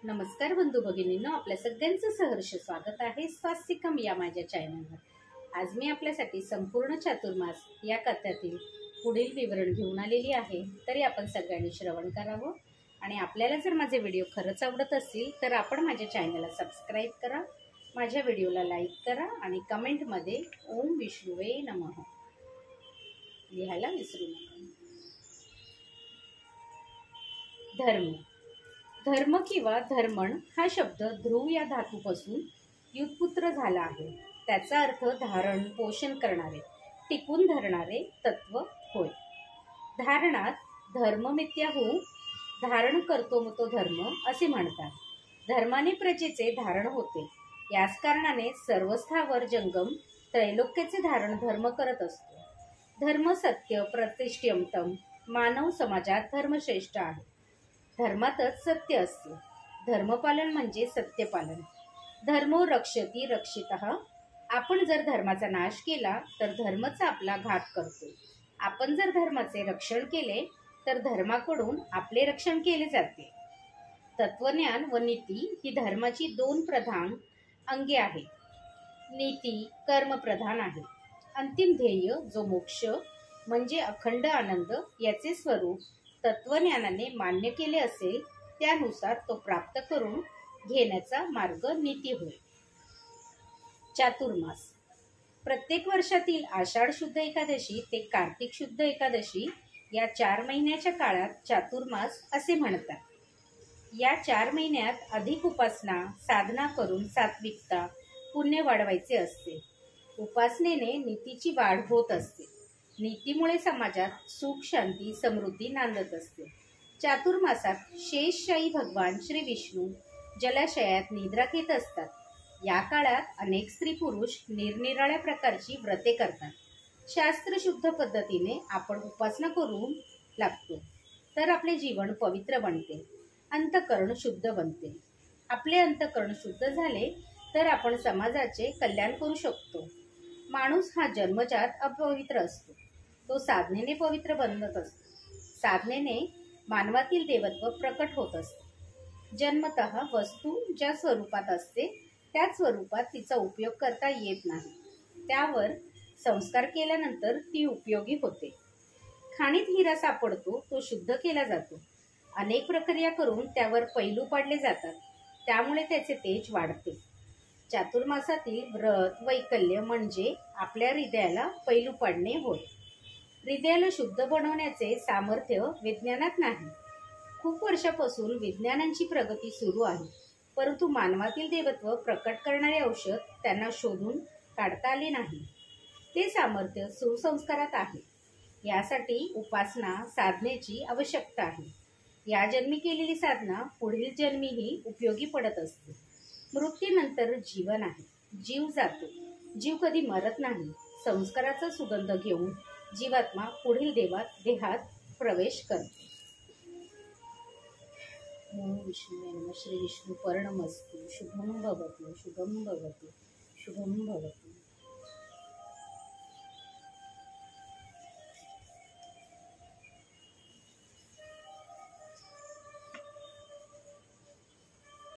नमस्कार बंधू भगिनींनो, आपल्या सगळ्यांचं सहर्ष स्वागत आहे स्वास्तिकम या माझ्या चॅनलवर। आज मी आपल्यासाठी संपूर्ण चातुर्मास या कथेतील पुढील विवरण घेऊन आलेली आहे। तरी आपण सगळ्यांनी श्रवण करावं आणि आपल्याला जर माझे व्हिडिओ खरंच आवडत असतील तर आपण माझ्या चॅनलला सबस्क्राईब करा, माझ्या व्हिडिओला लाईक करा आणि कमेंटमध्ये ओम विष्णुवे नमः लिहायला विसरू नका। धर्म धर्म किंवा धर्मण हा शब्द ध्रुव या धातूपासून व्युत्पन्न झाला आहे। त्याचा अर्थ धारण पोषण करणारे, टिकून धरणारे तत्व होय। धारणात धर्ममित्याहू धारण करतो तो धर्म असे म्हणतात। धर्माने प्रजेचे धारण होते, याच कारणाने सर्वस्थावर जंगम त्रैलोक्याचे धारण धर्म करत असतो। धर्म सत्य प्रतिष्ठितम, मानव समाजात धर्मश्रेष्ठ आहे। धर्मातच सत्य असते। धर्मपालन म्हणजे सत्यपालन। धर्मो रक्षती रक्षितः। आपण जर धर्माचा नाश केला तर धर्मच आपला घात करतो। आपण जर धर्माचे रक्षण केले तर धर्माकडून आपले रक्षण केले जाते। तत्वज्ञान व नीती ही धर्माची दोन प्रधान अंगे आहेत। नीती कर्मप्रधान आहे। अंतिम ध्येय जो मोक्ष म्हणजे अखंड आनंद याचे स्वरूप तत्वज्ञानाने मान्य केले असेल त्यानुसार तो प्राप्त करून घेण्याचा मार्ग नीती होय। चातुर्मास प्रत्येक वर्षातील आषाढ शुद्ध एकादशी ते कार्तिक शुद्ध एकादशी या 4 महिन्याच्या काळात चातुर्मास असे म्हणतात। या 4 महिन्यात अधिक उपासना साधना करून सात्विकता पुण्य वाढवायचे असते। उपासनेने नीतीची वाढ होत असते। नीतीमुळे समाजात सुख शांती समृद्धी नांदत असते। चातुर्मासात शेषशाही भगवान श्री विष्णू जलाशयात निद्रा घेत असतात। या काळात अनेक स्त्री पुरुष निरनिराळ्या प्रकारची व्रते करतात। शास्त्रशुद्ध पद्धतीने आपण उपासना करू लागतो तर आपले जीवन पवित्र बनते, अंतःकरण शुद्ध बनते। आपले अंतःकरण शुद्ध झाले तर आपण समाजाचे कल्याण करू शकतो। माणूस हा जन्मजात अपवित्र असतो, तो साधनेने पवित्र बनत असतो। साधनेने मानवातील देवत्व प्रकट होत असते। जन्मतः वस्तू ज्या स्वरूपात असते त्याच स्वरूपात तिचा उपयोग करता येत नाही, त्यावर संस्कार केल्यानंतर ती उपयोगी होते। खाणीत हिरा सापडतो तो शुद्ध केला जातो। अनेक प्रक्रिया करून त्यावर पैलू पाडले जातात, त्यामुळे त्याचे तेज वाढते। चातुर्मासातील व्रत वैकल्य म्हणजे आपल्या हृदयाला पैलू पाडणे होय। हृदयाला शुद्ध बनवण्याचे सामर्थ्य विज्ञानात नाही। खूप वर्षापासून विज्ञानांची प्रगती सुरू आहे, परंतु मानवातील देवत्व प्रकट करणारे औषध त्यांना शोधून काढता आले नाही। ते सामर्थ्य सुसंस्कारात आहे। यासाठी उपासना साधनेची आवश्यकता आहे। या जन्मी केलेली साधना पुढील जन्मीही उपयोगी पडत असते। मृत्यूनंतर जीवन आहे, जीव जातो, जीव कधी मरत नाही। संस्काराचा सुगंध घेऊन जीवात्मा पुढील देहात प्रवेश करते। ओम विष्णुवे नमः। श्री विष्णु पर्णमस्तु। शुभम भवतु शुभम भवतु शुभम भवतु।